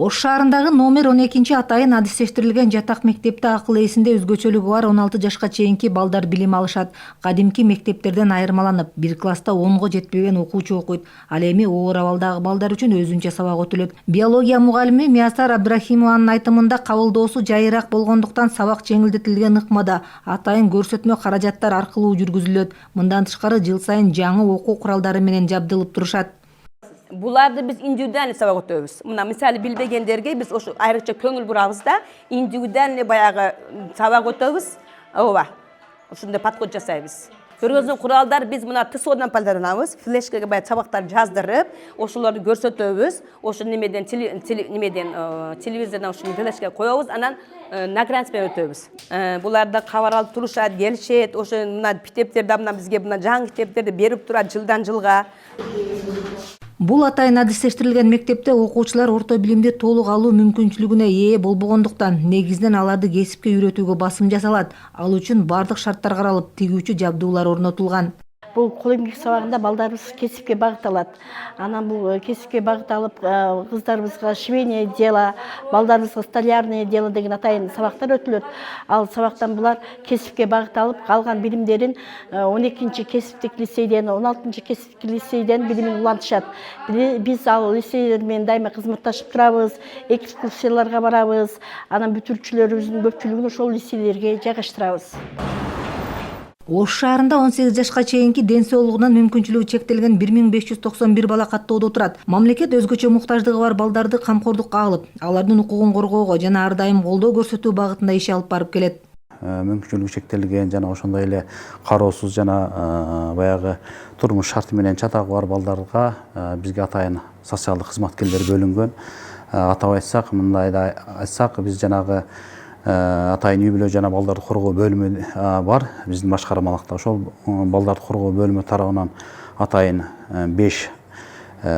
Ош шаарындагы номер 12 атайын адистештирилген жатак мектепте акыл эсинде өзгөчөлүгү бар 16 жашка чейинки балдар билим алышат. Кадимки мектептерден айырмаланып, бир класста 10го жетпеген окуучу окуйт. Ал эми оор абалдагы балдар үчүн өзүнчө сабак өтүлөт. Биология мугалими Миясар Абдрахимованын айтымында кабылдоосу жайыраак болгондуктан сабак жеңилдетилген ыкмада атайын көрсөтмө каражаттар аркылуу жүргүзүлөт. Мындан тышкары жыл сайын жаңы окуу куралдары менен жабдылып турушат. Буларды біз индивидуальный сабақ өтөбүз. Мына мисалы билбегендерге біз ошу айрыкча көңүл бурабыз да, индивидуальный баягы сабак өтөбүз. Ооба. Ушундай подход жасайбыз. Көргөзүү куралдар біз мына ТСОдан пайдаланабыз. Флешкага баягы сабактарды жаздырып, ошолорду көрсөтөбүз. Ошо немеден телевизордон ушуну флешкага коебуз, анан на границамен өтөбүз. Буларда кабар алып турушат, келишет. Ошо мына китептерди мына бизге мына жаңы китептерди берип турат жылдан жылга. Бул атайын адистештирилген мектепте окуучулар орто билимди толук алуу мүмкүнчүлүгүнө ээ болбогондуктан негизинен аларды кесипке үйрөтүүгө басым жасалат. Ал үчүн бардык шарттар каралып, тигүүчү жабдуулар орнотулган. Бул кол эмгек сабагында балдарыбыз кесипке багыт алат. Анан бул кесипке багыт алып, кыздарыбызга швейное дело, балдарыбызга столярное дело деген атайын сабактар өтүлөт. Ал сабактан булар кесипке багыт алып, калган билимдерин 12-чи кесиптик лицейден, 16-чы кесиптик лицейден билимин улантышат. Биз ал лицейлер менен дайыма кызматташып турабыз, экскурсияларга барабыз. Анан бүтүрүүчүлөрүбүздүн көпчүлүгүн ошол лицейлерге жайгаштырабыз. Ош шаарында 18 жашка чейинки ден соолугунан мүмкүнчүлүгү чектелген 1591 бала каттоодо турат. Мамлекет өзгөчө муктаждыгы бар балдарды камкордукка алып, алардын укугун коргоого жана ар дайым колдоо көрсөтүү багытында иш алып барып келет. Мүмкүнчүлүгү чектелген жана ошондой эле кароосуз жана баягы турмуш шарты менен чатагы бар балдарга бизге атайын социалдык кызматкерлер бөлүнгөн. Атап айтсак, мындай да айтсак, биз жанагы атайын үй бүлө жана балдарды коргоо бөлүмү бар биздин башкармалыкта. Ошол балдарды коргоо бөлүмү тарабынан атайын 5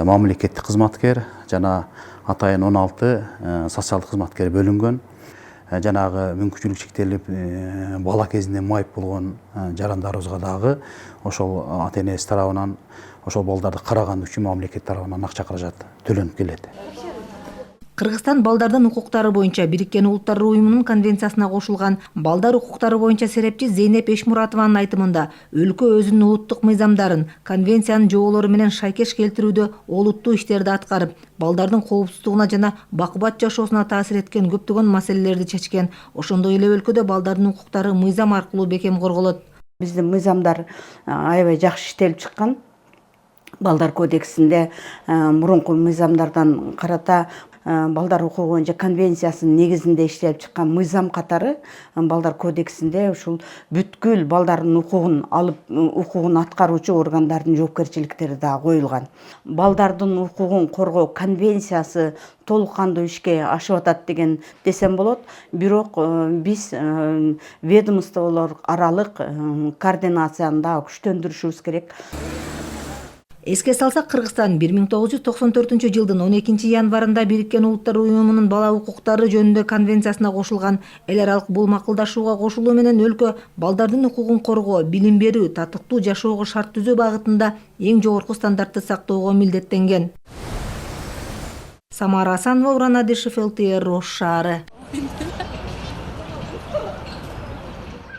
мамлекеттик кызматкер жана атайын 16 социалдык кызматкер бөлүнгөн. Жанагы мүмкүнчүлүк чектелип бала кезинде майып болгон жарандарыбызга дагы ошол ата-энеси тарабынан ошол балдарды караган үчүн мамлекет тарабынан акча каражат төлөнүп келет. Кыргызстан балдардын укуктары боюнча Бириккен Улуттар уюмунун конвенциясына кошулган балдар укуктары боюнча серепчи Зейнеп Эшмуратованын айтымында өлкө өзүнүн улуттук мыйзамдарын, конвенциянын жоболору менен шайкеш келтирүүдө олуттуу иштерди аткарып, балдардын коопсуздугуна жана бакубат жашоосуна таасир эткен көптөгөн маселелерди чечкен. Ошондой эле өлкөдө балдардын укуктары мыйзам аркылуу бекем корголот. Биздин мыйзамдар аябай жакшы иштелип чыккан. Балдар кодексинде мурунку мыйзамдардан карата балдар укугу боюнча конвенциясынын негизинде иштелип чыккан мыйзам катары балдар кодексинде ушул бүткүл балдардын укугун алып укугун аткаруучу органдардын жоопкерчиликтери да коюлган. Балдардын укугун коргоо конвенциясы толук кандуу ишке ашып атат деген десем болот. Бирок биз ведомстволор аралык координацияны да күчтөндүрүшүбүз керек. Эске салсак, Кыргызстан 1994 жылдын 12 январында Бириккен Улуттар уюмунун бала укуктары жөнүндө конвенциясына кошулган. Эл аралык бул макулдашууга кошулуу менен өлкө балдардын укугун коргоо, билим берүү, татыктуу жашоого шарт түзүү багытында эң жогорку стандартты сактоого милдеттенген. Самара Асанова, Уран Адишев, ЛТР, Ош шаары.